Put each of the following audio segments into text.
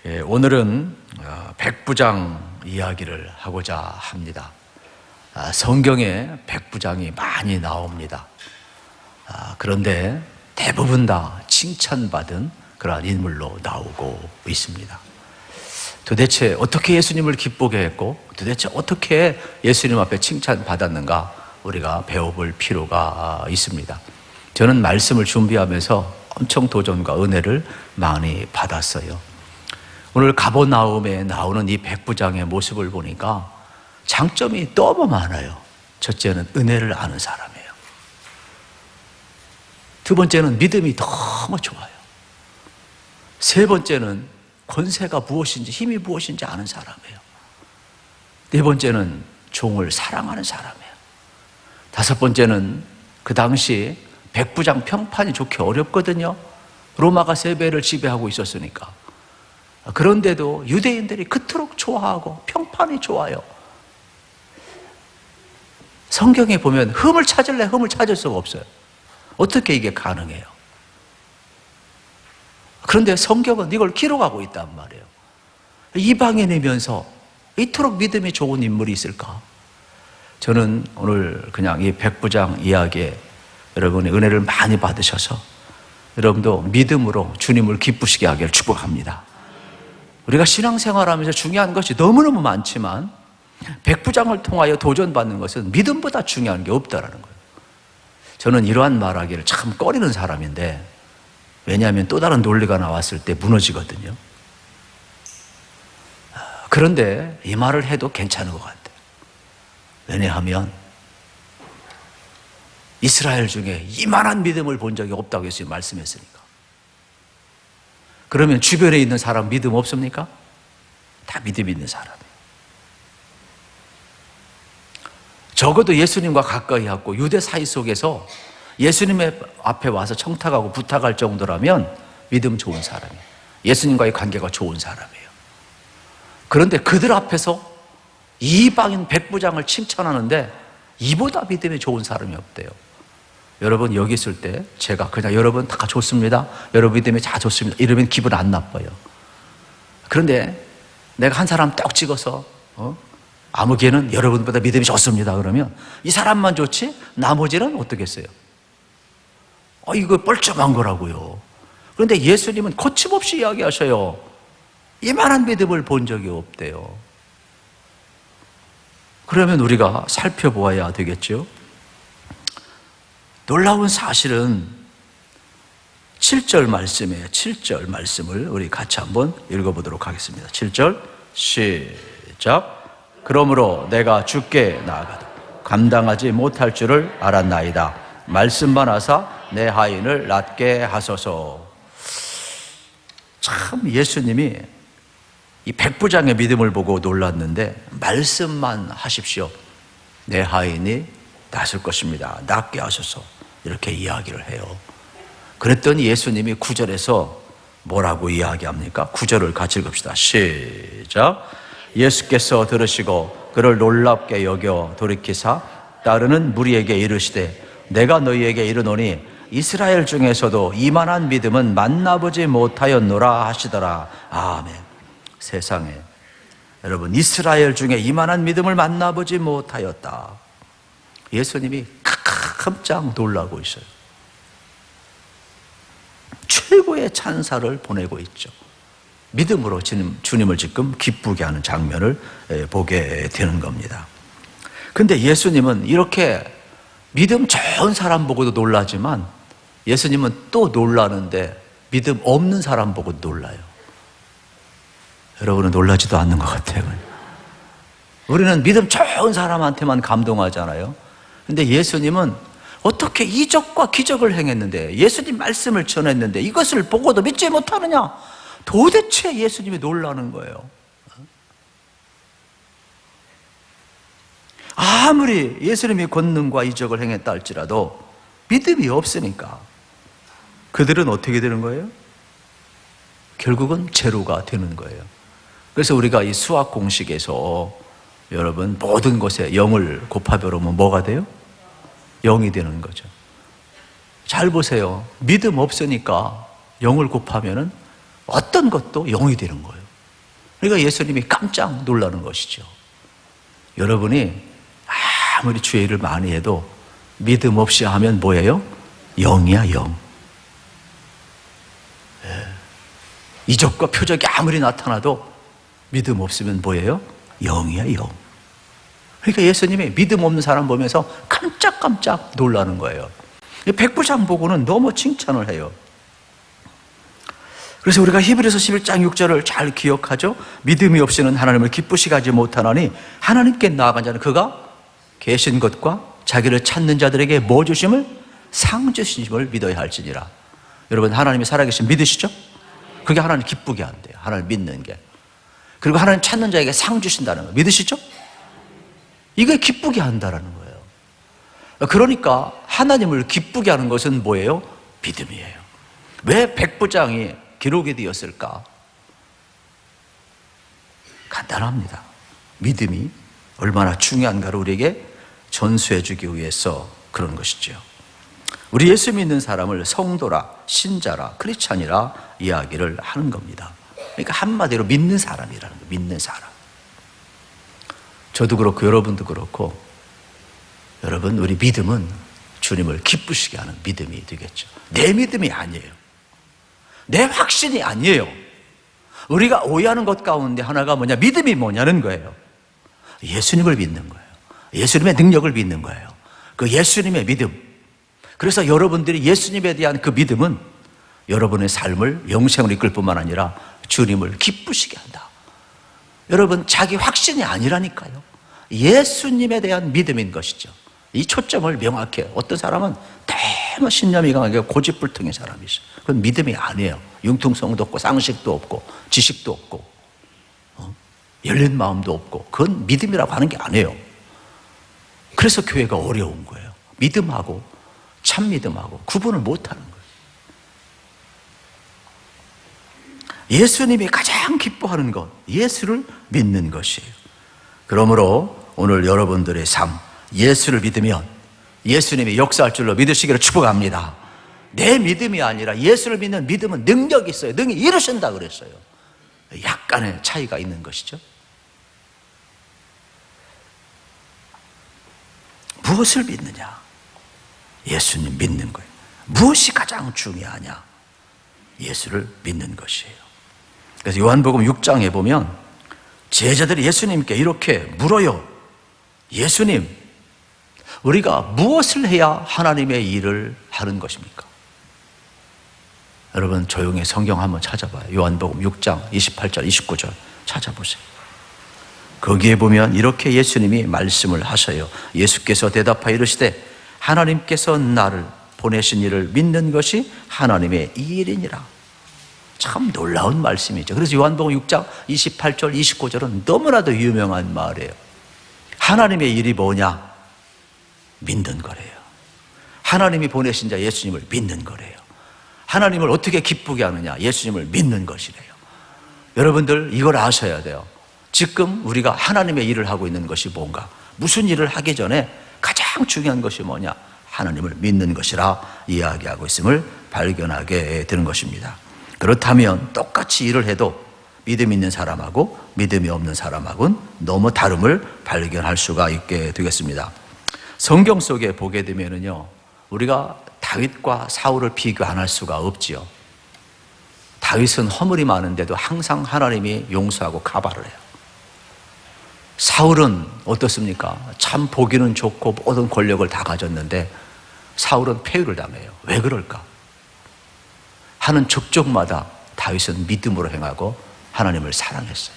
오늘은 백부장 이야기를 하고자 합니다. 성경에 백부장이 많이 나옵니다. 그런데 대부분 다 칭찬받은 그러한 인물로 나오고 있습니다. 도대체 어떻게 예수님을 기쁘게 했고 도대체 어떻게 예수님 앞에 칭찬받았는가 우리가 배워볼 필요가 있습니다. 저는 말씀을 준비하면서 엄청 도전과 은혜를 많이 받았어요. 오늘 가버나움에 나오는 이 백부장의 모습을 보니까 장점이 너무 많아요. 첫째는 은혜를 아는 사람이에요. 두 번째는 믿음이 너무 좋아요. 세 번째는 권세가 무엇인지 힘이 무엇인지 아는 사람이에요. 네 번째는 종을 사랑하는 사람이에요. 다섯 번째는 그 당시 백부장 평판이 좋기 어렵거든요. 로마가 세배를 지배하고 있었으니까. 그런데도 유대인들이 그토록 좋아하고 평판이 좋아요. 성경에 보면 흠을 찾을래 흠을 찾을 수가 없어요. 어떻게 이게 가능해요? 그런데 성경은 이걸 기록하고 있단 말이에요. 이방인이면서 이토록 믿음이 좋은 인물이 있을까? 저는 오늘 그냥 이 백부장 이야기에 여러분의 은혜를 많이 받으셔서 여러분도 믿음으로 주님을 기쁘시게 하기를 축복합니다. 우리가 신앙생활하면서 중요한 것이 너무너무 많지만 백부장을 통하여 도전받는 것은 믿음보다 중요한 게 없다라는 거예요. 저는 이러한 말하기를 참 꺼리는 사람인데 왜냐하면 또 다른 논리가 나왔을 때 무너지거든요. 그런데 이 말을 해도 괜찮은 것 같아요. 왜냐하면 이스라엘 중에 이만한 믿음을 본 적이 없다고 예수님이 말씀했으니까. 그러면 주변에 있는 사람 믿음 없습니까? 다 믿음 있는 사람이에요. 적어도 예수님과 가까이 하고 유대 사이 속에서 예수님의 앞에 와서 청탁하고 부탁할 정도라면 믿음 좋은 사람이에요. 예수님과의 관계가 좋은 사람이에요. 그런데 그들 앞에서 이방인 백부장을 칭찬하는데 이보다 믿음이 좋은 사람이 없대요. 여러분 여기 있을 때 제가 그냥 여러분 다 좋습니다, 여러분 믿음이 다 좋습니다 이러면 기분 안 나빠요. 그런데 내가 한 사람 딱 찍어서 아무 개는 여러분보다 믿음이 좋습니다 그러면 이 사람만 좋지 나머지는 어떻겠어요? 이거 뻘쭘한 거라고요. 그런데 예수님은 거침없이 이야기하셔요. 이만한 믿음을 본 적이 없대요. 그러면 우리가 살펴보아야 되겠죠. 놀라운 사실은 7절 말씀이에요. 7절 말씀을 우리 같이 한번 읽어보도록 하겠습니다. 7절 시작. 그러므로 내가 주께 나아가도 감당하지 못할 줄을 알았나이다. 말씀만 하사 내 하인을 낫게 하소서. 참 예수님이 이 백부장의 믿음을 보고 놀랐는데 말씀만 하십시오. 내 하인이 낫을 것입니다. 낫게 하소서. 이렇게 이야기를 해요. 그랬더니 예수님이 9절에서 뭐라고 이야기합니까? 9절을 같이 읽읍시다. 시작. 예수께서 들으시고 그를 놀랍게 여겨 돌이키사 따르는 무리에게 이르시되 내가 너희에게 이르노니 이스라엘 중에서도 이만한 믿음은 만나보지 못하였노라 하시더라. 아멘. 세상에 여러분 이스라엘 중에 이만한 믿음을 만나보지 못하였다. 예수님이 깜짝 놀라고 있어요. 최고의 찬사를 보내고 있죠. 믿음으로 주님을 지금 기쁘게 하는 장면을 보게 되는 겁니다. 근데 예수님은 이렇게 믿음 좋은 사람 보고도 놀라지만 예수님은 또 놀라는데 믿음 없는 사람 보고 놀라요. 여러분은 놀라지도 않는 것 같아요. 우리는 믿음 좋은 사람한테만 감동하잖아요. 근데 예수님은 어떻게 이적과 기적을 행했는데 예수님 말씀을 전했는데 이것을 보고도 믿지 못하느냐? 도대체 예수님이 놀라는 거예요. 아무리 예수님이 권능과 이적을 행했다 할지라도 믿음이 없으니까 그들은 어떻게 되는 거예요? 결국은 제로가 되는 거예요. 그래서 우리가 이 수학 공식에서 여러분 모든 것에 0을 곱하면 뭐가 돼요? 0이 되는 거죠. 잘 보세요. 믿음 없으니까 0을 곱하면 어떤 것도 0이 되는 거예요. 그러니까 예수님이 깜짝 놀라는 것이죠. 여러분이 아무리 주의 일을 많이 해도 믿음 없이 하면 뭐예요? 영이야, 영. 이적과 표적이 아무리 나타나도 믿음 없으면 뭐예요? 영이야, 영. 그러니까 예수님이 믿음 없는 사람 보면서 깜짝깜짝 놀라는 거예요. 백부장 보고는 너무 칭찬을 해요. 그래서 우리가 히브리서 11장 6절을 잘 기억하죠. 믿음이 없이는 하나님을 기쁘시게 하지 못하나니 하나님께 나아간 자는 그가 계신 것과 자기를 찾는 자들에게 뭐 주심을? 상 주심을 믿어야 할지니라. 여러분, 하나님이 살아계신 믿으시죠? 그게 하나님 기쁘게 한대요. 하나님 믿는 게. 그리고 하나님 찾는 자에게 상 주신다는 거 믿으시죠? 이게 기쁘게 한다는 거예요. 그러니까 하나님을 기쁘게 하는 것은 뭐예요? 믿음이에요. 왜 백부장이 기록이 되었을까? 간단합니다. 믿음이 얼마나 중요한가를 우리에게 전수해 주기 위해서 그런 것이죠. 우리 예수 믿는 사람을 성도라, 신자라, 크리스찬이라 이야기를 하는 겁니다. 그러니까 한마디로 믿는 사람이라는 거예요. 믿는 사람. 저도 그렇고 여러분도 그렇고, 여러분, 우리 믿음은 주님을 기쁘시게 하는 믿음이 되겠죠. 내 믿음이 아니에요. 내 확신이 아니에요. 우리가 오해하는 것 가운데 하나가 뭐냐? 믿음이 뭐냐는 거예요. 예수님을 믿는 거예요. 예수님의 능력을 믿는 거예요. 그 예수님의 믿음. 그래서 여러분들이 예수님에 대한 그 믿음은 여러분의 삶을 영생으로 이끌 뿐만 아니라 주님을 기쁘시게 한다. 여러분, 자기 확신이 아니라니까요. 예수님에 대한 믿음인 것이죠. 이 초점을 명확히 해요. 어떤 사람은 너무 신념이 강하게 고집불통인 사람이죠. 그건 믿음이 아니에요. 융통성도 없고 상식도 없고 지식도 없고 열린 마음도 없고, 그건 믿음이라고 하는 게 아니에요. 그래서 교회가 어려운 거예요. 믿음하고 참 믿음하고 구분을 못하는 거예요. 예수님이 가장 기뻐하는 것, 예수를 믿는 것이에요. 그러므로 오늘 여러분들의 삶, 예수를 믿으면 예수님이 역사할 줄로 믿으시기를 축복합니다. 내 믿음이 아니라 예수를 믿는 믿음은 능력이 있어요. 능히 이루신다 그랬어요. 약간의 차이가 있는 것이죠. 무엇을 믿느냐? 예수님 믿는 거예요. 무엇이 가장 중요하냐? 예수를 믿는 것이에요. 그래서 요한복음 6장에 보면 제자들이 예수님께 이렇게 물어요. 예수님, 우리가 무엇을 해야 하나님의 일을 하는 것입니까? 여러분, 조용히 성경 한번 찾아봐요. 요한복음 6장 28절 29절 찾아보세요. 거기에 보면 이렇게 예수님이 말씀을 하셔요. 예수께서 대답하여 이르시되 하나님께서 나를 보내신 이를 믿는 것이 하나님의 일이니라. 참 놀라운 말씀이죠. 그래서 요한복음 6장 28절 29절은 너무나도 유명한 말이에요. 하나님의 일이 뭐냐? 믿는 거래요. 하나님이 보내신 자 예수님을 믿는 거래요. 하나님을 어떻게 기쁘게 하느냐? 예수님을 믿는 것이래요. 여러분들 이걸 아셔야 돼요. 지금 우리가 하나님의 일을 하고 있는 것이 뭔가? 무슨 일을 하기 전에 가장 중요한 것이 뭐냐? 하나님을 믿는 것이라 이야기하고 있음을 발견하게 되는 것입니다. 그렇다면 똑같이 일을 해도 믿음 있는 사람하고 믿음이 없는 사람하고는 너무 다름을 발견할 수가 있게 되겠습니다. 성경 속에 보게 되면은요, 우리가 다윗과 사울을 비교 안 할 수가 없지요. 다윗은 허물이 많은데도 항상 하나님이 용서하고 가발을 해요. 사울은 어떻습니까? 참 보기는 좋고 모든 권력을 다 가졌는데 사울은 폐유를 당해요. 왜 그럴까? 하는 족족마다 다윗은 믿음으로 행하고 하나님을 사랑했어요.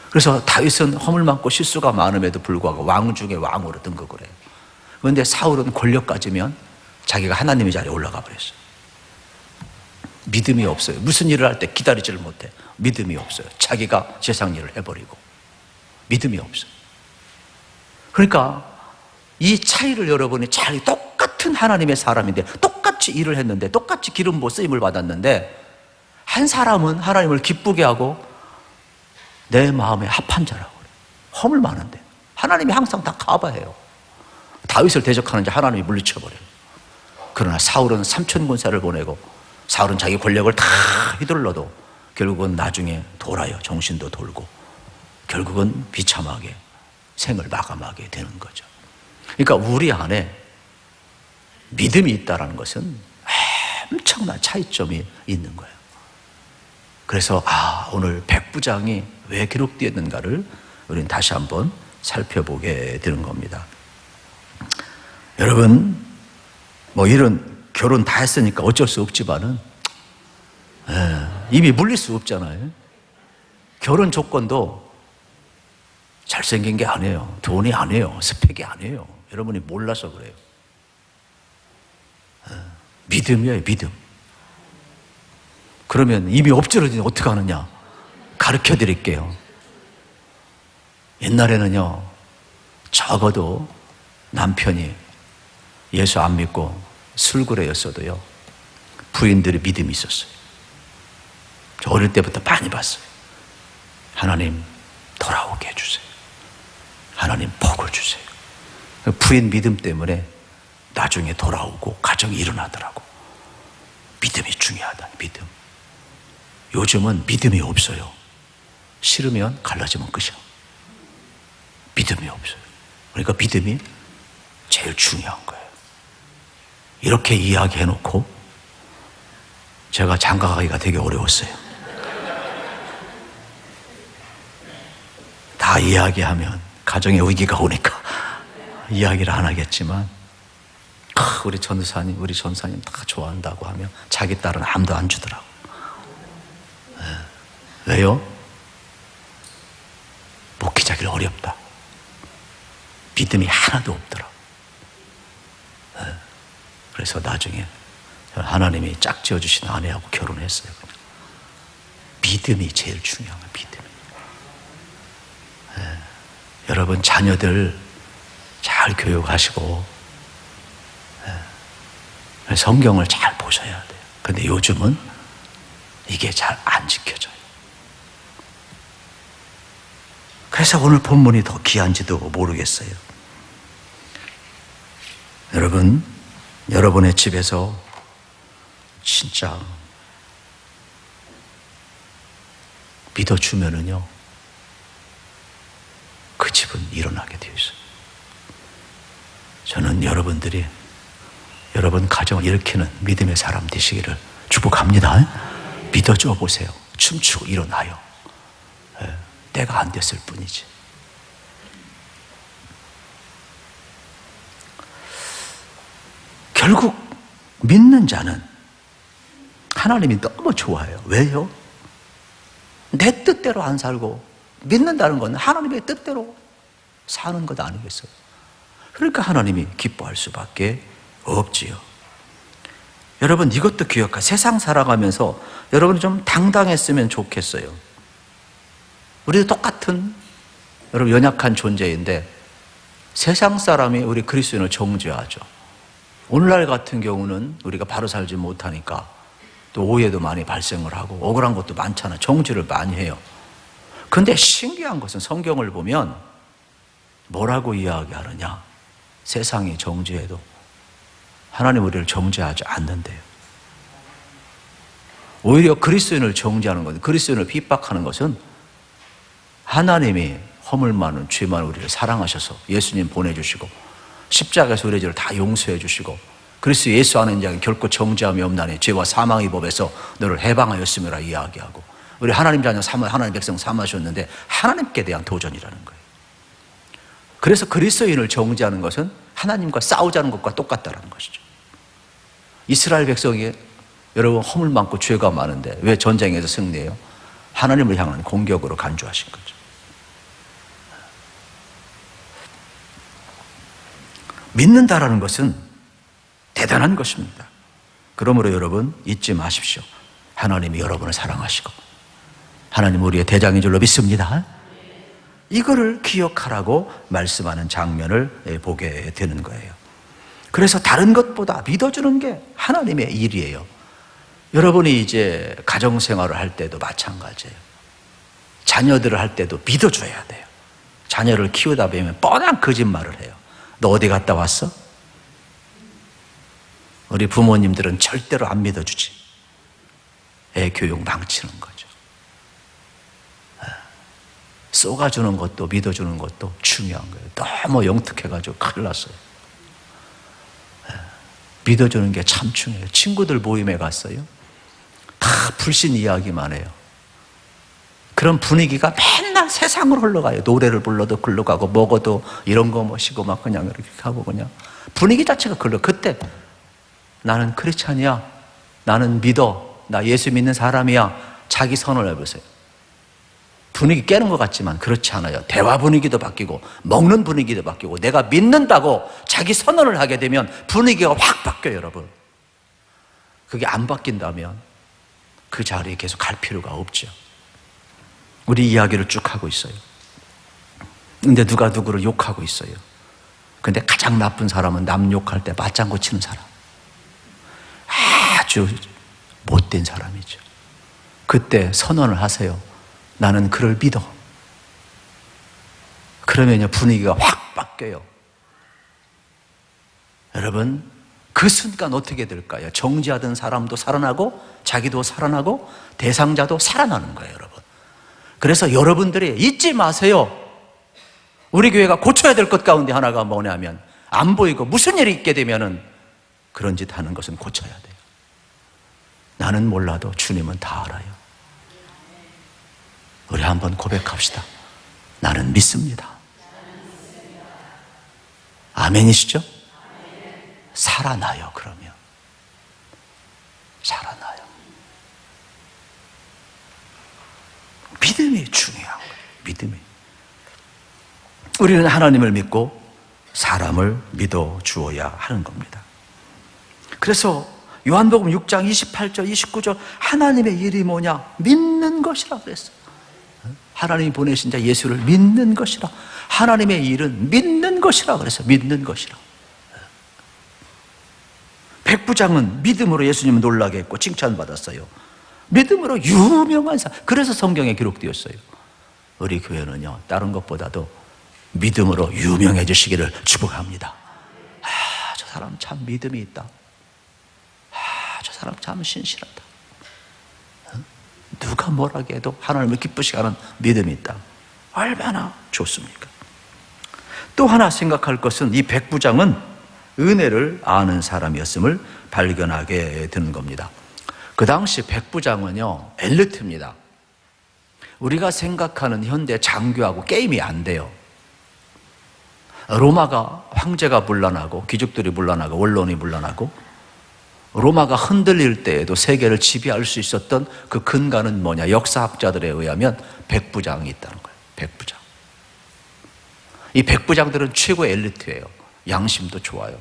그래서 다윗은 허물 많고 실수가 많음에도 불구하고 왕 중에 왕으로 등극을 해요. 그런데 사울은 권력 가지면 자기가 하나님의 자리에 올라가 버렸어요. 믿음이 없어요. 무슨 일을 할 때 기다리지를 못해. 믿음이 없어요. 자기가 세상 일을 해버리고 믿음이 없어요. 그러니까 이 차이를 여러분이 잘, 똑같은 하나님의 사람인데 똑같이 일을 했는데 똑같이 기름 부어 쓰임을 받았는데 한 사람은 하나님을 기쁘게 하고 내 마음에 합한 자라고 그래요. 허물 많은데 하나님이 항상 다 가봐해요. 다윗을 대적하는 자 하나님이 물리쳐버려요. 그러나 사울은 3천 군사를 보내고 사울은 자기 권력을 다 휘둘러도 결국은 나중에 돌아요. 정신도 돌고 결국은 비참하게 생을 마감하게 되는 거죠. 그러니까 우리 안에 믿음이 있다는 것은 엄청난 차이점이 있는 거예요. 그래서 오늘 백부장이 왜 기록되었는가를 우리는 다시 한번 살펴보게 되는 겁니다. 여러분, 이런 결혼 다 했으니까 어쩔 수 없지만은 이미 물릴 수 없잖아요. 결혼 조건도 잘생긴 게 아니에요. 돈이 아니에요. 스펙이 아니에요. 여러분이 몰라서 그래요. 믿음이에요, 믿음. 그러면 이미 엎질러지면 어떻게 하느냐? 가르쳐 드릴게요. 옛날에는요, 적어도 남편이 예수 안 믿고 술구레였어도요, 부인들의 믿음이 있었어요. 저 어릴 때부터 많이 봤어요. 하나님 돌아오게 해주세요. 하나님 복을 주세요. 부인 믿음 때문에 나중에 돌아오고 가정이 일어나더라고. 믿음이 중요하다, 믿음. 요즘은 믿음이 없어요. 싫으면 갈라지면 끝이야. 믿음이 없어요. 그러니까 믿음이 제일 중요한 거예요. 이렇게 이야기해놓고 제가 장가가기가 되게 어려웠어요. 다 이야기하면 가정에 위기가 오니까 이야기를 안 하겠지만 우리 전사님, 우리 전사님 다 좋아한다고 하면 자기 딸은 아무도 안 주더라고. 왜요? 목회자길 어렵다. 믿음이 하나도 없더라고. 그래서 나중에 하나님이 짝지어 주신 아내하고 결혼했어요. 믿음이 제일 중요한 거예요. 믿음이. 여러분 자녀들 잘 교육하시고 성경을 잘 보셔야 돼요. 근데 요즘은 이게 잘 안 지켜져요. 그래서 오늘 본문이 더 귀한지도 모르겠어요. 여러분, 여러분의 집에서 진짜 믿어주면은요, 그 집은 일어나게 되어 있어요. 저는 여러분들이 여러분 가정을 일으키는 믿음의 사람 되시기를 축복합니다. 믿어줘 보세요. 춤추고 일어나요. 때가 안 됐을 뿐이지. 결국 믿는 자는 하나님이 너무 좋아해요. 왜요? 내 뜻대로 안 살고 믿는다는 건 하나님의 뜻대로 사는 것 아니겠어요? 그러니까 하나님이 기뻐할 수밖에 없지요. 여러분 이것도 기억하세요. 세상 살아가면서 여러분이 좀 당당했으면 좋겠어요. 우리도 똑같은 여러분 연약한 존재인데 세상 사람이 우리 그리스도인을 정죄하죠. 오늘날 같은 경우는 우리가 바로 살지 못하니까 또 오해도 많이 발생을 하고 억울한 것도 많잖아요. 정죄를 많이 해요. 근데 신기한 것은 성경을 보면 뭐라고 이야기하느냐? 세상이 정죄해도 하나님 우리를 정죄하지 않는데요. 오히려 그리스도인을 정죄하는 것, 그리스도인을 핍박하는 것은 하나님이 허물 많은 죄 많은 우리를 사랑하셔서 예수님 보내주시고 십자가에서 우리 죄를 다 용서해 주시고 그리스도 예수 안에 자는 결코 정죄함이 없나니 죄와 사망의 법에서 너를 해방하였음이라 이야기하고 우리 하나님 자녀 하나님 백성 삼으셨는데 하나님께 대한 도전이라는 거예요. 그래서 그리스도인을 정죄하는 것은 하나님과 싸우자는 것과 똑같다는 것이죠. 이스라엘 백성이 여러분 허물 많고 죄가 많은데 왜 전쟁에서 승리해요? 하나님을 향한 공격으로 간주하신 거죠. 믿는다라는 것은 대단한 것입니다. 그러므로 여러분 잊지 마십시오. 하나님이 여러분을 사랑하시고 하나님 우리의 대장인 줄로 믿습니다. 이거를 기억하라고 말씀하는 장면을 보게 되는 거예요. 그래서 다른 것보다 믿어주는 게 하나님의 일이에요. 여러분이 이제 가정생활을 할 때도 마찬가지예요. 자녀들을 할 때도 믿어줘야 돼요. 자녀를 키우다 보면 뻔한 거짓말을 해요. 너 어디 갔다 왔어? 우리 부모님들은 절대로 안 믿어주지. 애 교육 망치는 거죠. 쏘가주는 것도 믿어주는 것도 중요한 거예요. 너무 영특해가지고 큰일 났어요. 믿어주는 게 참 중요해요. 친구들 모임에 갔어요. 다 불신 이야기만 해요. 그런 분위기가 맨날 세상으로 흘러가요. 노래를 불러도 글로 가고 먹어도 이런 거 마시고 막 그냥 이렇게 하고 그냥 분위기 자체가 글러. 그때 나는 크리스찬이야, 나는 믿어, 나 예수 믿는 사람이야, 자기 선언을 해보세요. 분위기 깨는 것 같지만 그렇지 않아요. 대화 분위기도 바뀌고 먹는 분위기도 바뀌고 내가 믿는다고 자기 선언을 하게 되면 분위기가 확 바뀌어요. 여러분, 그게 안 바뀐다면 그 자리에 계속 갈 필요가 없죠. 우리 이야기를 쭉 하고 있어요. 근데 누가 누구를 욕하고 있어요. 근데 가장 나쁜 사람은 남 욕할 때 맞장구 치는 사람, 아주 못된 사람이죠. 그때 선언을 하세요. 나는 그를 믿어. 그러면요 분위기가 확 바뀌어요. 여러분, 그 순간 어떻게 될까요? 정죄하던 사람도 살아나고 자기도 살아나고 대상자도 살아나는 거예요. 여러분, 그래서 여러분들이 잊지 마세요. 우리 교회가 고쳐야 될 것 가운데 하나가 뭐냐면, 안 보이고 무슨 일이 있게 되면은 그런 짓 하는 것은 고쳐야 돼요. 나는 몰라도 주님은 다 알아요. 우리 한번 고백합시다. 나는 믿습니다. 아멘이시죠? 살아나요. 그러면 살아나요. 믿음이 중요한 거예요. 믿음이. 우리는 하나님을 믿고 사람을 믿어 주어야 하는 겁니다. 그래서 요한복음 6장 28절 29절 하나님의 일이 뭐냐? 믿는 것이라 그랬어요. 하나님이 보내신 자 예수를 믿는 것이라. 하나님의 일은 믿는 것이라 그랬어요. 믿는 것이라. 백부장은 믿음으로 예수님을 놀라게 했고 칭찬받았어요. 믿음으로 유명한 사람. 그래서 성경에 기록되었어요. 우리 교회는요, 다른 것보다도 믿음으로 유명해지시기를 축복합니다. 저 사람 참 믿음이 있다. 저 사람 참 신실하다. 누가 뭐라고 해도 하나님을 기쁘시게 하는 믿음이 있다. 얼마나 좋습니까? 또 하나 생각할 것은 이 백부장은 은혜를 아는 사람이었음을 발견하게 되는 겁니다. 그 당시 백부장은요, 엘리트입니다. 우리가 생각하는 현대 장교하고 게임이 안 돼요. 로마가 황제가 물러나고 귀족들이 물러나고 원론이 물러나고 로마가 흔들릴 때에도 세계를 지배할 수 있었던 그 근간은 뭐냐? 역사학자들에 의하면 백부장이 있다는 거예요. 백부장. 이 백부장들은 최고 엘리트예요. 양심도 좋아요.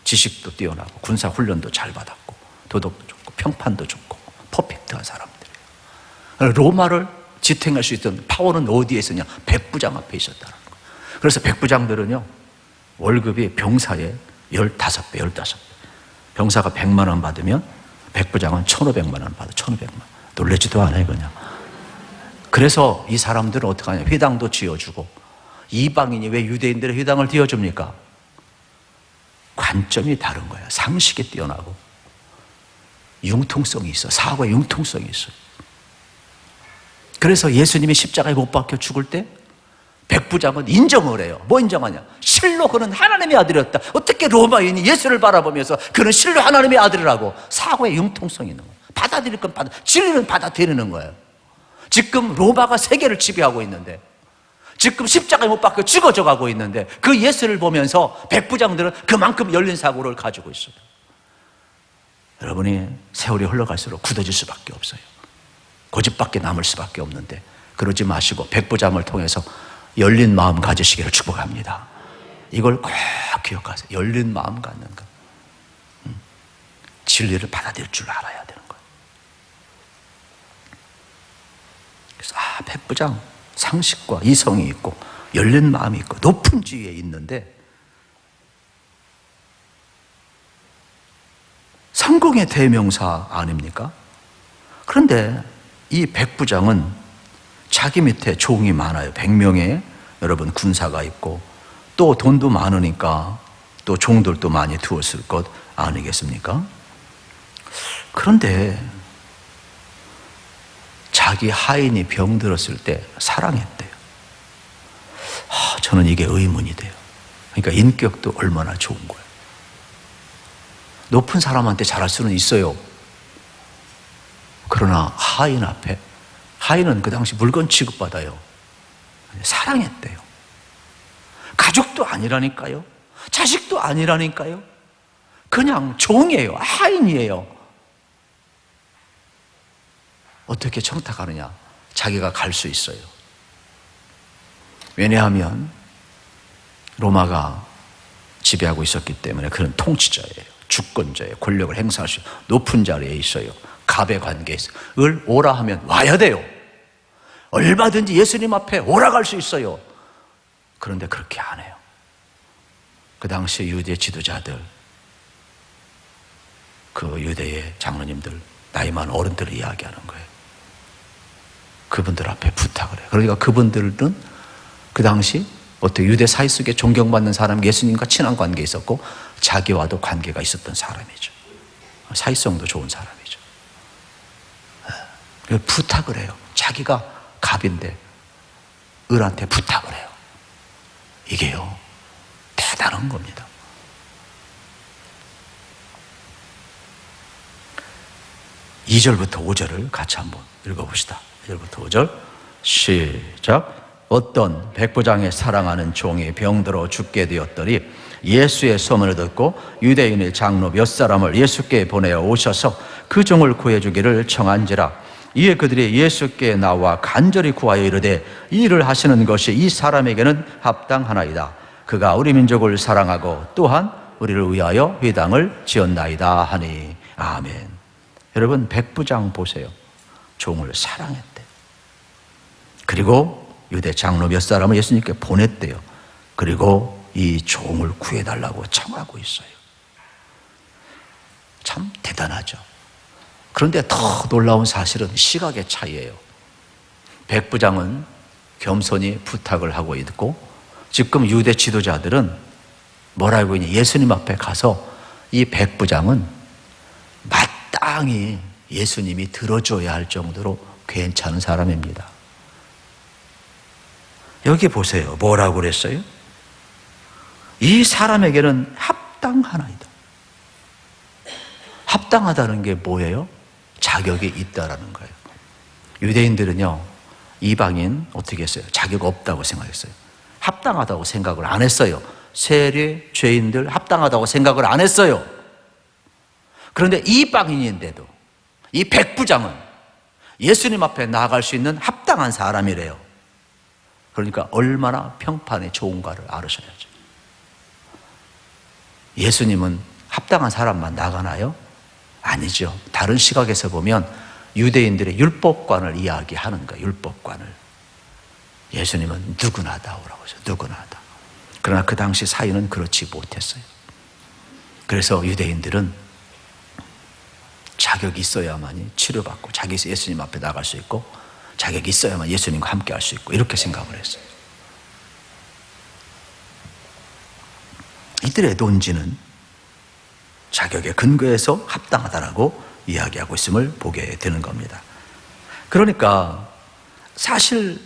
지식도 뛰어나고 군사 훈련도 잘 받았고 도덕도 좋고 평판도 좋고 퍼펙트한 사람들이에요. 로마를 지탱할 수 있던 파워는 어디에 있었냐? 백부장 앞에 있었다는 거예요. 그래서 백부장들은요, 월급이 병사의 15배, 15배. 병사가 100만 원 받으면 백부장은 1,500만 원 받아. 1,500만 원. 놀라지도 않아요 그냥. 그래서 이 사람들은 어떻게 하냐? 회당도 지어주고. 이방인이 왜 유대인들의 회당을 지어줍니까? 관점이 다른 거예요. 상식이 뛰어나고 융통성이 있어. 사고의 융통성이 있어요. 그래서 예수님이 십자가에 못 박혀 죽을 때 백부장은 인정을 해요. 뭐 인정하냐? 실로 그는 하나님의 아들이었다. 어떻게 로마인이 예수를 바라보면서 그는 실로 하나님의 아들이라고. 사고의 융통성이 있는 거예요. 받아들일 건 진리는 받아들이는 거예요. 지금 로마가 세계를 지배하고 있는데, 지금 십자가에 못 박혀 죽어져 가고 있는데, 그 예수를 보면서 백부장들은 그만큼 열린 사고를 가지고 있어요. 여러분이 세월이 흘러갈수록 굳어질 수밖에 없어요. 고집밖에 남을 수밖에 없는데, 그러지 마시고 백부장을 통해서 열린 마음 가지시기를 축복합니다. 이걸 꼭 기억하세요. 열린 마음 갖는 것. 진리를 받아들일 줄 알아야 되는 거예요. 그래서 백부장 상식과 이성이 있고 열린 마음이 있고 높은 지위에 있는데 성공의 대명사 아닙니까? 그런데 이 백부장은 자기 밑에 종이 많아요. 100명의 여러분 군사가 있고 또 돈도 많으니까 또 종들도 많이 두었을 것 아니겠습니까? 그런데 자기 하인이 병들었을 때 사랑했대요. 저는 이게 의문이 돼요. 그러니까 인격도 얼마나 좋은 거예요. 높은 사람한테 잘할 수는 있어요. 그러나 하인 앞에, 하인은 그 당시 물건 취급받아요. 사랑했대요. 가족도 아니라니까요. 자식도 아니라니까요. 그냥 종이에요. 하인이에요. 어떻게 청탁하느냐? 자기가 갈 수 있어요. 왜냐하면 로마가 지배하고 있었기 때문에 그는 통치자예요. 주권자예요. 권력을 행사할 수 있어요. 높은 자리에 있어요. 갑의 관계에 있어요. 을 오라 하면 와야 돼요. 얼마든지 예수님 앞에 오라 갈 수 있어요. 그런데 그렇게 안 해요. 그 당시 유대 지도자들, 그 유대의 장로님들, 나이 많은 어른들을 이야기하는 거예요. 그분들 앞에 부탁을 해요. 그러니까 그분들은 그 당시 어떻게 유대 사회 속에 존경받는 사람, 예수님과 친한 관계에 있었고 자기와도 관계가 있었던 사람이죠. 사회성도 좋은 사람이죠. 부탁을 해요. 자기가 갑인데 을한테 부탁을 해요. 이게요, 대단한 겁니다. (2절부터 5절을 같이 한번 읽어봅시다. 2절부터 5절 시작. 어떤 백부장의 사랑하는 종이 병들어 죽게 되었더니 예수의 소문을 듣고 유대인의 장로 몇 사람을 예수께 보내어 오셔서 그 종을 구해주기를 청한지라. 이에 그들이 예수께 나와 간절히 구하여 이르되 이 일을 하시는 것이 이 사람에게는 합당하나이다. 그가 우리 민족을 사랑하고 또한 우리를 위하여 회당을 지었나이다 하니. 아멘. 여러분, 백부장 보세요. 종을 사랑했대. 그리고 유대 장로 몇 사람을 예수님께 보냈대요. 그리고 이 종을 구해달라고 청하고 있어요. 참 대단하죠. 그런데 더 놀라운 사실은 시각의 차이예요. 백부장은 겸손히 부탁을 하고 있고, 지금 유대 지도자들은 뭐라고 했냐? 예수님 앞에 가서 이 백부장은 마땅히 예수님이 들어줘야 할 정도로 괜찮은 사람입니다. 여기 보세요. 뭐라고 그랬어요? 이 사람에게는 합당하나이다. 합당하다는 게 뭐예요? 자격이 있다라는 거예요. 유대인들은요, 이방인 어떻게 했어요? 자격 없다고 생각했어요. 합당하다고 생각을 안 했어요. 세례, 죄인들 합당하다고 생각을 안 했어요. 그런데 이방인인데도 이 백부장은 예수님 앞에 나아갈 수 있는 합당한 사람이래요. 그러니까 얼마나 평판이 좋은가를 알으셔야죠. 예수님은 합당한 사람만 나가나요? 아니죠. 다른 시각에서 보면 유대인들의 율법관을 이야기하는 거예요. 율법관을. 예수님은 누구나 다 오라고 하죠. 누구나 다. 그러나 그 당시 사회는 그렇지 못했어요. 그래서 유대인들은 자격이 있어야만이 치료받고 자기 예수님 앞에 나갈 수 있고 자격이 있어야만 예수님과 함께 할 수 있고 이렇게 생각을 했어요. 이들의 논지는 자격에 근거해서 합당하다라고 이야기하고 있음을 보게 되는 겁니다. 그러니까 사실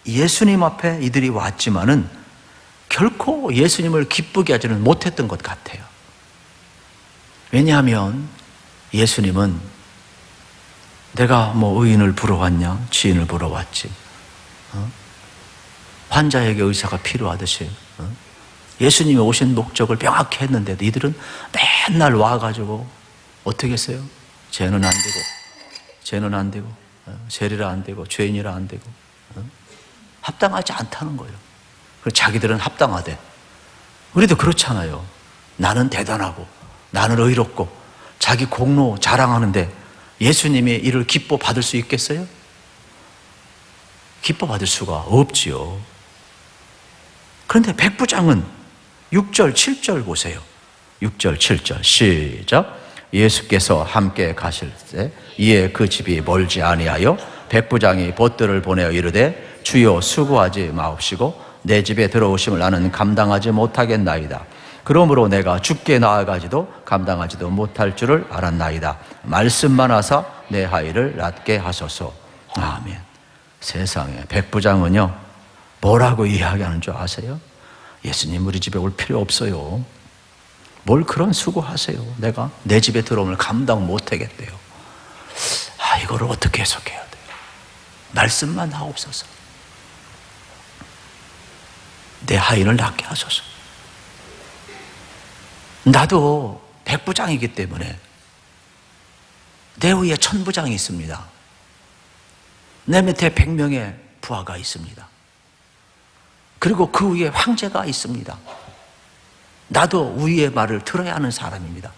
예수님 앞에 이들이 왔지만은 결코 예수님을 기쁘게 하지는 못했던 것 같아요. 왜냐하면 예수님은 내가 뭐 의인을 보러 왔냐? 지인을 보러 왔지. 환자에게 의사가 필요하듯이 예수님이 오신 목적을 명확히 했는데도 이들은 맨날 와가지고 어떻게 했어요? 죄는 안 되고, 죄는 안 되고, 세리라 안 되고, 죄인이라 안 되고, 합당하지 않다는 거예요. 그래서 자기들은 합당하대. 우리도 그렇잖아요. 나는 대단하고, 나는 의롭고, 자기 공로 자랑하는데 예수님이 이를 기뻐 받을 수 있겠어요? 기뻐 받을 수가 없지요. 그런데 백부장은 6절, 7절 보세요. 6절, 7절 시작. 예수께서 함께 가실 때 이에 그 집이 멀지 아니하여 백부장이 벗들을 보내어 이르되 주여 수고하지 마옵시고 내 집에 들어오심을 나는 감당하지 못하겠나이다. 그러므로 내가 죽게 나아가지도 감당하지도 못할 줄을 알았나이다. 말씀만 하사 내 하의를 낫게 하소서. 아멘. 세상에 백부장은요 뭐라고 이야기하는 줄 아세요? 예수님 우리 집에 올 필요 없어요. 뭘 그런 수고하세요. 내가 내 집에 들어오면 감당 못 하겠대요. 이거를 어떻게 해석해야 돼요? 말씀만 하옵소서. 내 하인을 낫게 하소서. 나도 백부장이기 때문에 내 위에 천부장이 있습니다. 내 밑에 100명의 부하가 있습니다. 그리고 그 위에 황제가 있습니다. 나도 위의 말을 들어야 하는 사람입니다.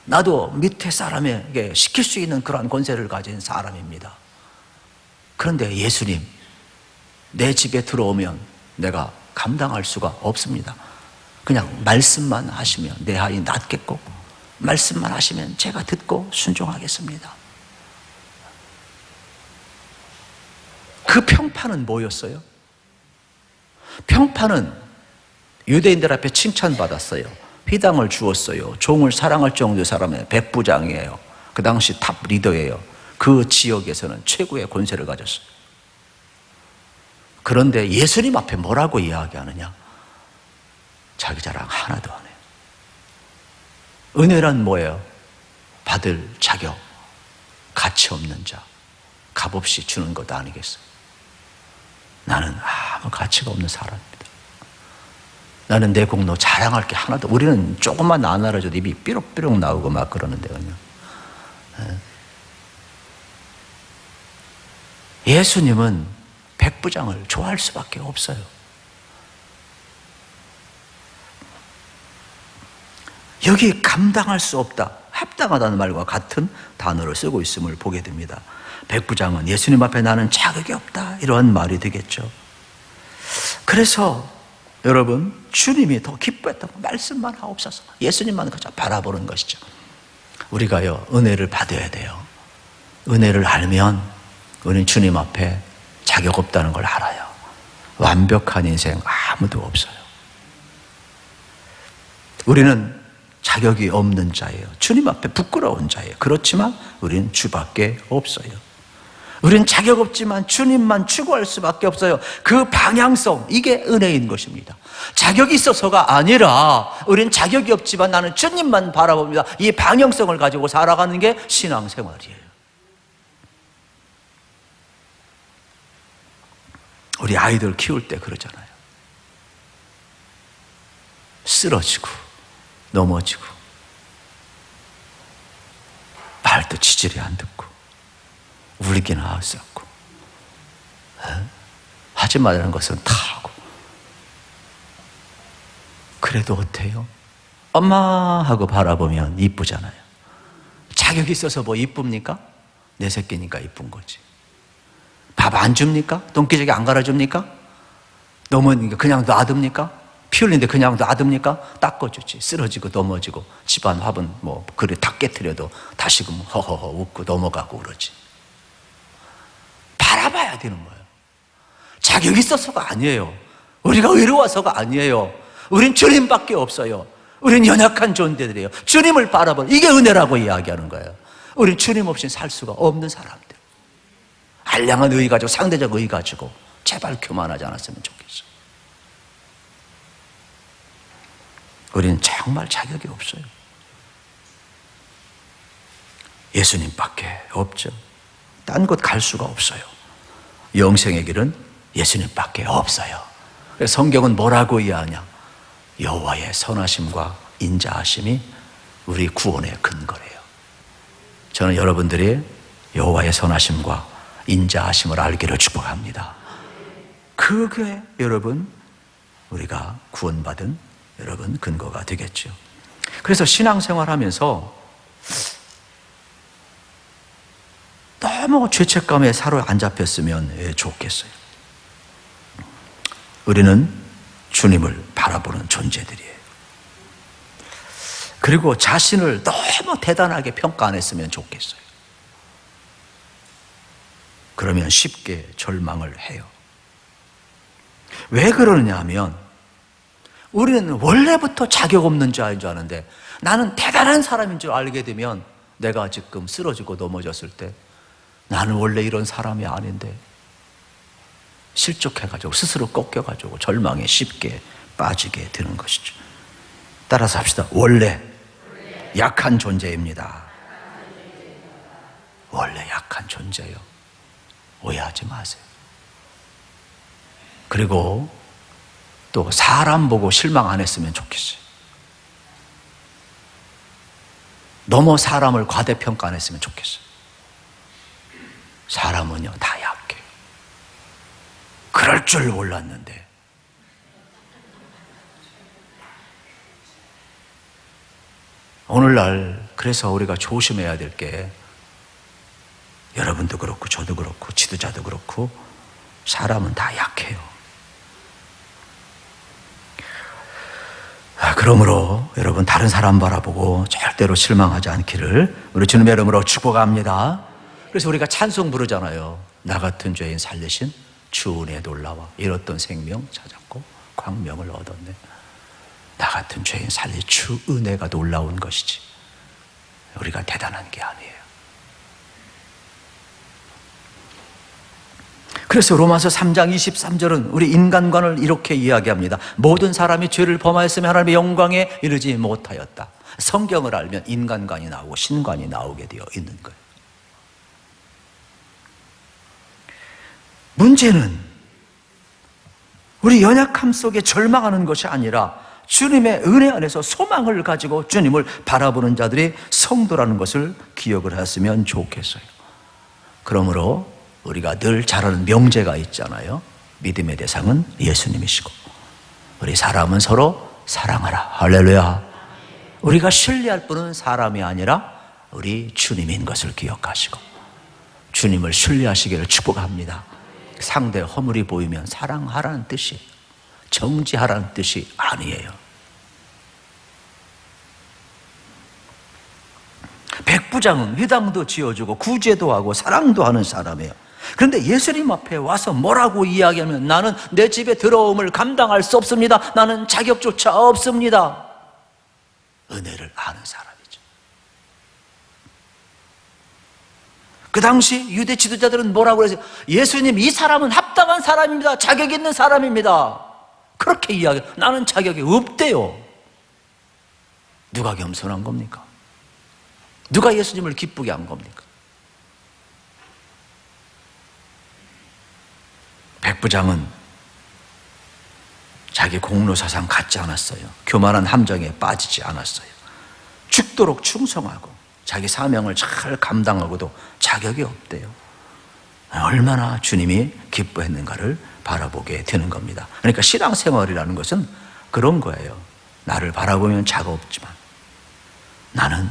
나도 밑에 사람에게 시킬 수 있는 그러한 권세를 가진 사람입니다. 그런데 예수님, 내 집에 들어오면 내가 감당할 수가 없습니다. 그냥 말씀만 하시면 내 하인 낫겠고, 말씀만 하시면 제가 듣고 순종하겠습니다. 그 평판은 뭐였어요? 평판은 유대인들 앞에 칭찬받았어요. 회당을 주었어요. 종을 사랑할 정도의 사람의 백부장이에요. 그 당시 탑 리더예요. 그 지역에서는 최고의 권세를 가졌어요. 그런데 예수님 앞에 뭐라고 이야기하느냐? 자기 자랑 하나도 안 해요. 은혜란 뭐예요? 받을 자격, 가치 없는 자, 값없이 주는 것 아니겠어요? 나는 아무 가치가 없는 사람입니다. 나는 내 공로 자랑할 게 하나도. 우리는 조금만 안 알아줘도 입이 삐룩삐룩 나오고 막 그러는데 그냥. 예수님은 백부장을 좋아할 수밖에 없어요. 여기 감당할 수 없다, 합당하다는 말과 같은 단어를 쓰고 있음을 보게 됩니다. 백부장은 예수님 앞에 나는 자격이 없다, 이러한 말이 되겠죠. 그래서 여러분, 주님이 더 기뻐했던 말씀만 하옵소서. 예수님만 그저 바라보는 것이죠. 우리가요, 은혜를 받아야 돼요. 은혜를 알면 우리는 주님 앞에 자격 없다는 걸 알아요. 완벽한 인생 아무도 없어요. 우리는 자격이 없는 자예요. 주님 앞에 부끄러운 자예요. 그렇지만 우리는 주밖에 없어요. 우리는 자격 없지만 주님만 추구할 수밖에 없어요. 그 방향성, 이게 은혜인 것입니다. 자격이 있어서가 아니라 우리는 자격이 없지만 나는 주님만 바라봅니다. 이 방향성을 가지고 살아가는 게 신앙생활이에요. 우리 아이들 키울 때 그러잖아요. 쓰러지고 넘어지고 말도 지질이 안 듣고 울기는 하었었고 하지 말라는 것은 다 하고, 그래도 어때요? 엄마 하고 바라보면 이쁘잖아요. 자격이 있어서 뭐 이쁩니까? 내 새끼니까 이쁜 거지. 밥 안 줍니까? 똥기저귀 안 갈아줍니까? 넘어지니까 그냥 놔둡니까? 피 흘리는데 그냥 놔둡니까? 닦아주지. 쓰러지고 넘어지고 집안 화분 뭐 그래 다 깨트려도 다시금 허허허 웃고 넘어가고 그러지. 바라봐야 되는 거예요. 자격이 있어서가 아니에요. 우리가 의로워서가 아니에요. 우린 주님밖에 없어요. 우린 연약한 존재들이에요. 주님을 바라보는, 이게 은혜라고 이야기하는 거예요. 우린 주님 없이 살 수가 없는 사람들. 알량한 의 가지고, 상대적 의 가지고 제발 교만하지 않았으면 좋겠어요. 우리는 정말 자격이 없어요. 예수님밖에 없죠. 딴 곳 갈 수가 없어요. 영생의 길은 예수님밖에 없어요. 그래서 성경은 뭐라고 이야기하냐? 여호와의 선하심과 인자하심이 우리 구원의 근거래요. 저는 여러분들이 여호와의 선하심과 인자하심을 알기를 축복합니다. 그게 여러분, 우리가 구원받은 여러분 근거가 되겠죠. 그래서 신앙생활하면서 너무 죄책감에 사로안 잡혔으면 좋겠어요. 우리는 주님을 바라보는 존재들이에요. 그리고 자신을 너무 대단하게 평가 안 했으면 좋겠어요. 그러면 쉽게 절망을 해요. 왜 그러느냐 하면 우리는 원래부터 자격 없는 자인 줄 아는데, 나는 대단한 사람인 줄 알게 되면 내가 지금 쓰러지고 넘어졌을 때 나는 원래 이런 사람이 아닌데, 실족해가지고 스스로 꺾여가지고 절망에 쉽게 빠지게 되는 것이죠. 따라서 합시다. 원래 약한 존재입니다. 원래 약한 존재요. 오해하지 마세요. 그리고 또 사람 보고 실망 안 했으면 좋겠어요. 너무 사람을 과대평가 안 했으면 좋겠어요. 사람은요 다 약해요. 그럴 줄 몰랐는데 오늘날 그래서 우리가 조심해야 될 게 여러분도 그렇고 저도 그렇고 지도자도 그렇고 사람은 다 약해요. 그러므로 여러분 다른 사람 바라보고 절대로 실망하지 않기를 우리 주님의 이름으로 축복합니다. 그래서 우리가 찬송 부르잖아요. 나 같은 죄인 살리신 주 은혜 놀라와 잃었던 생명 찾았고 광명을 얻었네. 나 같은 죄인 살린 주 은혜가 놀라운 것이지 우리가 대단한 게 아니에요. 그래서 로마서 3장 23절은 우리 인간관을 이렇게 이야기합니다. 모든 사람이 죄를 범하였으며 하나님의 영광에 이르지 못하였다. 성경을 알면 인간관이 나오고 신관이 나오게 되어 있는 거예요. 문제는 우리 연약함 속에 절망하는 것이 아니라 주님의 은혜 안에서 소망을 가지고 주님을 바라보는 자들이 성도라는 것을 기억을 했으면 좋겠어요. 그러므로 우리가 늘 잘하는 명제가 있잖아요. 믿음의 대상은 예수님이시고 우리 사람은 서로 사랑하라. 할렐루야. 우리가 신뢰할 분은 사람이 아니라 우리 주님인 것을 기억하시고 주님을 신뢰하시기를 축복합니다. 상대 허물이 보이면 사랑하라는 뜻이 정지하라는 뜻이 아니에요. 백부장은 회당도 지어주고 구제도 하고 사랑도 하는 사람이에요. 그런데 예수님 앞에 와서 뭐라고 이야기하면 나는 내 집에 들어옴을 감당할 수 없습니다. 나는 자격조차 없습니다. 은혜를 아는 사람이죠. 그 당시 유대 지도자들은 뭐라고 그랬어요? 예수님 이 사람은 합당한 사람입니다. 자격 있는 사람입니다. 그렇게 이야기해요. 나는 자격이 없대요. 누가 겸손한 겁니까? 누가 예수님을 기쁘게 한 겁니까? 백부장은 자기 공로사상 갖지 않았어요. 교만한 함정에 빠지지 않았어요. 죽도록 충성하고 자기 사명을 잘 감당하고도 자격이 없대요. 얼마나 주님이 기뻐했는가를 바라보게 되는 겁니다. 그러니까 신앙생활이라는 것은 그런 거예요. 나를 바라보면 자격 없지만 나는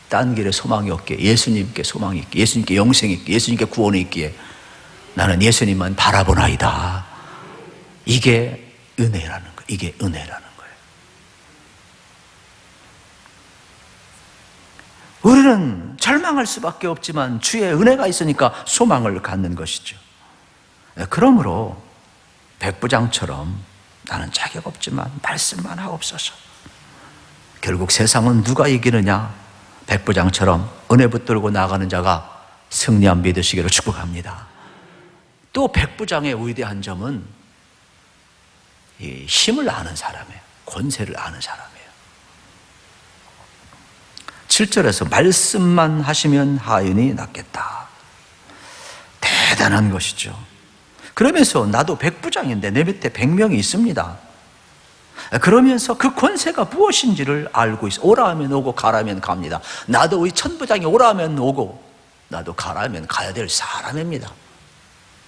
딴 길에 소망이 없기에 예수님께 소망이 있기에 예수님께 영생이 있기에 예수님께 구원이 있기에 나는 예수님만 바라보나이다. 이게 은혜라는 거예요. 이게 은혜라는 거예요. 우리는 절망할 수밖에 없지만 주의 은혜가 있으니까 소망을 갖는 것이죠. 그러므로 백부장처럼 나는 자격 없지만 말씀만 하옵소서. 결국 세상은 누가 이기느냐? 백부장처럼 은혜 붙들고 나가는 자가 승리한 믿으시기를 축복합니다. 또 백부장의 위대한 점은 이 힘을 아는 사람이에요. 권세를 아는 사람이에요. 7절에서 말씀만 하시면 하인이 낫겠다. 대단한 것이죠. 그러면서 나도 백부장인데 내 밑에 100명이 있습니다. 그러면서 그 권세가 무엇인지를 알고 있어. 오라 하면 오고 가라 하면 갑니다. 나도 우리 천부장이 오라 하면 오고 나도 가라 하면 가야 될 사람입니다.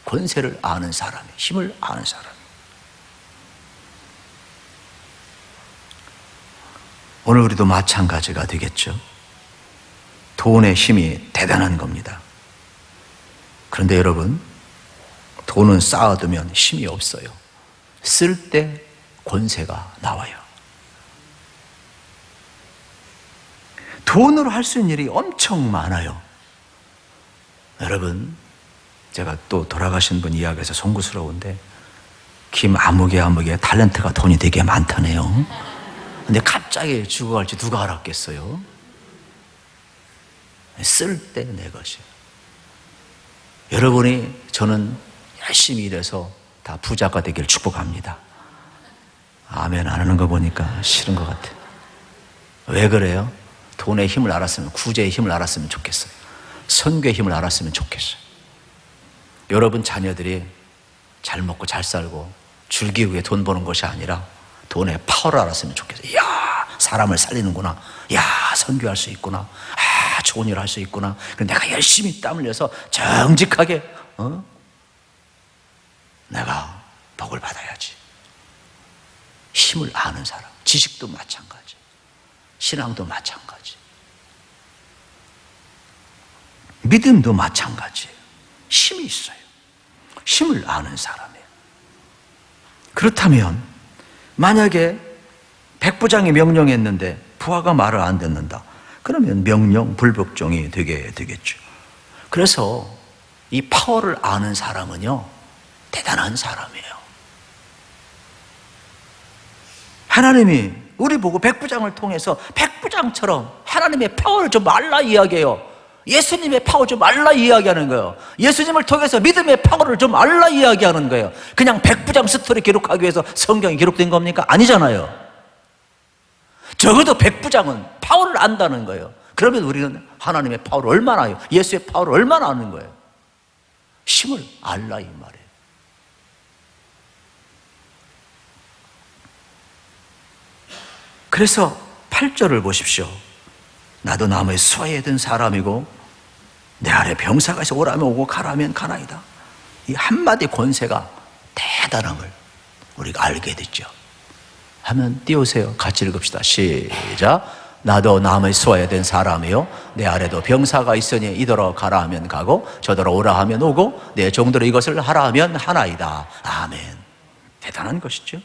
권세를 아는 사람이, 힘을 아는 사람. 오늘 우리도 마찬가지가 되겠죠. 돈의 힘이 대단한 겁니다. 그런데 여러분, 돈은 쌓아두면 힘이 없어요. 쓸 때 권세가 나와요. 돈으로 할 수 있는 일이 엄청 많아요. 여러분, 제가 또 돌아가신 분 이야기해서 송구스러운데 김아무개 탤런트가 돈이 되게 많다네요. 근데 갑자기 죽어갈지 누가 알았겠어요? 쓸 때 내 것이에요. 여러분이 저는 열심히 일해서 다 부자가 되길 축복합니다. 아멘 안 하는 거 보니까 싫은 것 같아요. 왜 그래요? 돈의 힘을 알았으면, 구제의 힘을 알았으면 좋겠어요. 선교의 힘을 알았으면 좋겠어요. 여러분 자녀들이 잘 먹고 잘 살고 줄기 위해 돈 버는 것이 아니라 돈의 파워를 알았으면 좋겠어요. 이야, 사람을 살리는구나. 이야, 선교할 수 있구나. 아, 좋은 일 할 수 있구나. 그럼 내가 열심히 땀 흘려서 정직하게 내가 복을 받아야지. 힘을 아는 사람. 지식도 마찬가지, 신앙도 마찬가지, 믿음도 마찬가지예요. 힘이 있어요. 힘을 아는 사람이에요. 그렇다면 만약에 백부장이 명령했는데 부하가 말을 안 듣는다, 그러면 명령 불복종이 되게 되겠죠. 그래서 이 파워를 아는 사람은요, 대단한 사람이에요. 하나님이 우리 보고 백부장을 통해서 백부장처럼 하나님의 파워를 좀 알라 이야기해요. 예수님의 파워 좀 알라 이야기하는 거예요. 예수님을 통해서 믿음의 파워를 좀 알라 이야기하는 거예요. 그냥 백부장 스토리 기록하기 위해서 성경이 기록된 겁니까? 아니잖아요. 적어도 백부장은 파워를 안다는 거예요. 그러면 우리는 하나님의 파워를 얼마나 해요? 예수의 파워를 얼마나 아는 거예요? 힘을 알라 이 말이에요. 그래서 8절을 보십시오. 나도 나무에 수하에 든 사람이고 내 아래 병사가 있어 오라면 오고 가라면 가나이다. 이 한마디 권세가 대단함을 우리가 알게 됐죠. 하면 띄우세요. 같이 읽읍시다. 시작. 나도 나무에 수하에 든 사람이요 내 아래도 병사가 있으니 이더러 가라 하면 가고 저더러 오라 하면 오고 내 종들로 이것을 하라 하면 하나이다. 아멘. 대단한 것이죠.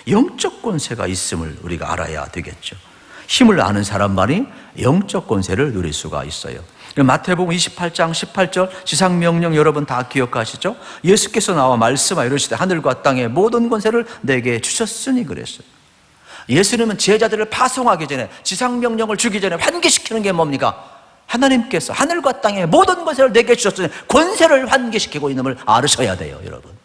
영적 권세가 있음을 우리가 알아야 되겠죠. 힘을 아는 사람만이 영적 권세를 누릴 수가 있어요. 마태복음 28장 18절 지상명령 여러분 다 기억하시죠? 예수께서 나와 말씀하여 이르시되 하늘과 땅의 모든 권세를 내게 주셨으니 그랬어요. 예수님은 제자들을 파송하기 전에, 지상명령을 주기 전에 환기시키는 게 뭡니까? 하나님께서 하늘과 땅의 모든 권세를 내게 주셨으니 권세를 환기시키고 있음을 알으셔야 돼요, 여러분.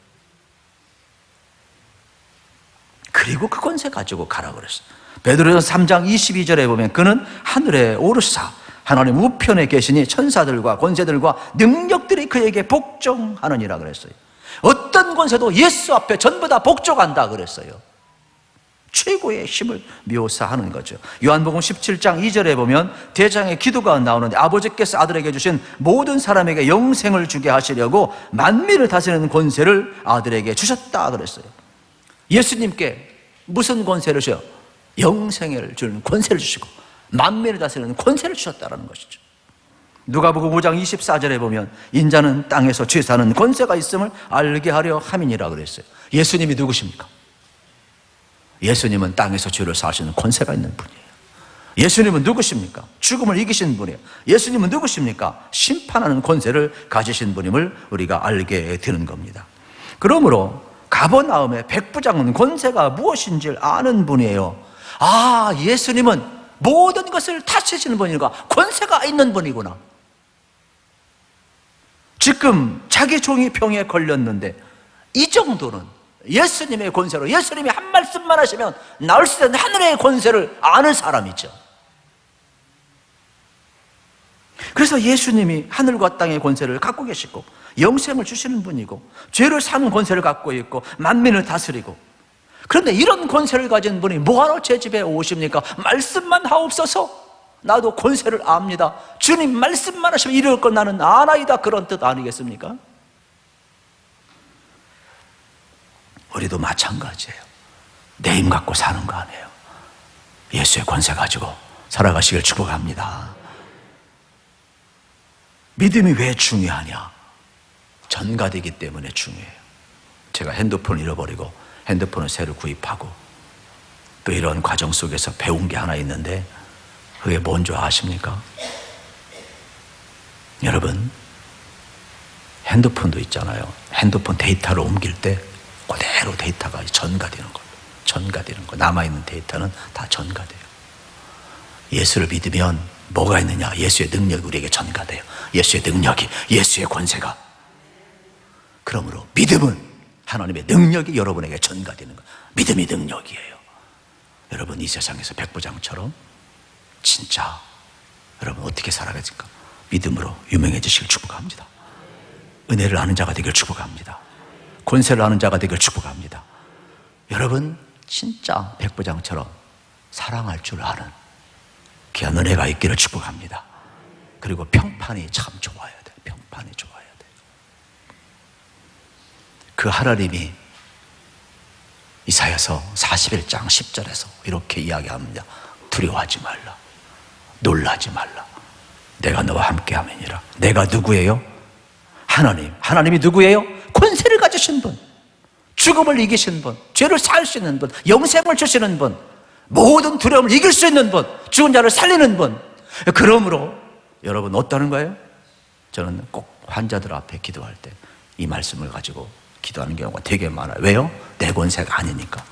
그리고 그 권세 가지고 가라 그랬어요. 베드로전서 3장 22절에 보면 그는 하늘에 오르사 하나님 우편에 계시니 천사들과 권세들과 능력들이 그에게 복종하느니라 그랬어요. 어떤 권세도 예수 앞에 전부 다 복종한다 그랬어요. 최고의 힘을 묘사하는 거죠. 요한복음 17장 2절에 보면 대장의 기도가 나오는데 아버지께서 아들에게 주신 모든 사람에게 영생을 주게 하시려고 만민을 다스리는 권세를 아들에게 주셨다 그랬어요. 예수님께 무슨 권세를 주셔요? 영생을 주는 권세를 주시고 만민을 다스리는 권세를 주셨다는 것이죠. 누가복음 5장 24절에 보면 인자는 땅에서 죄사는 권세가 있음을 알게 하려 함이니라 그랬어요. 예수님이 누구십니까? 예수님은 땅에서 죄를 사시는 권세가 있는 분이에요. 예수님은 누구십니까? 죽음을 이기신 분이에요. 예수님은 누구십니까? 심판하는 권세를 가지신 분임을 우리가 알게 되는 겁니다. 그러므로 가버나움의 백부장은 권세가 무엇인지를 아는 분이에요. 아, 예수님은 모든 것을 다스리시는 분이구나. 권세가 있는 분이구나. 지금 자기 종이 병에 걸렸는데 이 정도는 예수님의 권세로, 예수님이 한 말씀만 하시면 나올 수 있는 하늘의 권세를 아는 사람이죠. 그래서 예수님이 하늘과 땅의 권세를 갖고 계시고 영생을 주시는 분이고 죄를 사는 권세를 갖고 있고 만민을 다스리고, 그런데 이런 권세를 가진 분이 뭐하러 제 집에 오십니까? 말씀만 하옵소서. 나도 권세를 압니다. 주님 말씀만 하시면 이룰 것 나는 아나이다, 그런 뜻 아니겠습니까? 우리도 마찬가지예요. 내 힘 갖고 사는 거 아니에요. 예수의 권세 가지고 살아가시길 축복합니다. 믿음이 왜 중요하냐? 전가되기 때문에 중요해요. 제가 핸드폰을 잃어버리고 핸드폰을 새로 구입하고 또 이런 과정 속에서 배운 게 하나 있는데 그게 뭔지 아십니까? 여러분, 핸드폰도 있잖아요. 핸드폰 데이터를 옮길 때 그대로 데이터가 전가되는 거예요. 전가되는 거. 남아있는 데이터는 다 전가돼요. 예수를 믿으면 뭐가 있느냐? 예수의 능력이 우리에게 전가돼요. 예수의 능력이, 예수의 권세가. 그러므로 믿음은 하나님의 능력이 여러분에게 전가되는 것. 믿음이 능력이에요. 여러분 이 세상에서 백부장처럼 진짜 여러분 어떻게 살아가실까? 믿음으로 유명해지시길 축복합니다. 은혜를 아는 자가 되길 축복합니다. 권세를 아는 자가 되길 축복합니다. 여러분 진짜 백부장처럼 사랑할 줄 아는 귀한 은혜가 있기를 축복합니다. 그리고 평판이 참 좋아야 돼요. 평판이 좋아야 돼요. 그 하나님이 이사야서 41장 10절에서 이렇게 이야기합니다. 두려워하지 말라. 놀라지 말라. 내가 너와 함께함이니라. 내가 누구예요? 하나님. 하나님이 누구예요? 권세를 가지신 분, 죽음을 이기신 분, 죄를 살 수 있는 분, 영생을 주시는 분, 모든 두려움을 이길 수 있는 분, 죽은 자를 살리는 분. 그러므로 여러분 어떠는 거예요? 저는 꼭 환자들 앞에 기도할 때 이 말씀을 가지고 기도하는 경우가 되게 많아요. 왜요? 내 권세가 아니니까.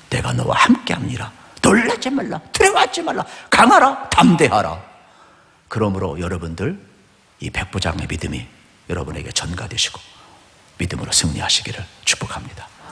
내가 너와 함께합니다. 놀라지 말라. 두려워하지 말라. 강하라. 담대하라. 그러므로 여러분들 이 백부장의 믿음이 여러분에게 전가되시고 믿음으로 승리하시기를 축복합니다.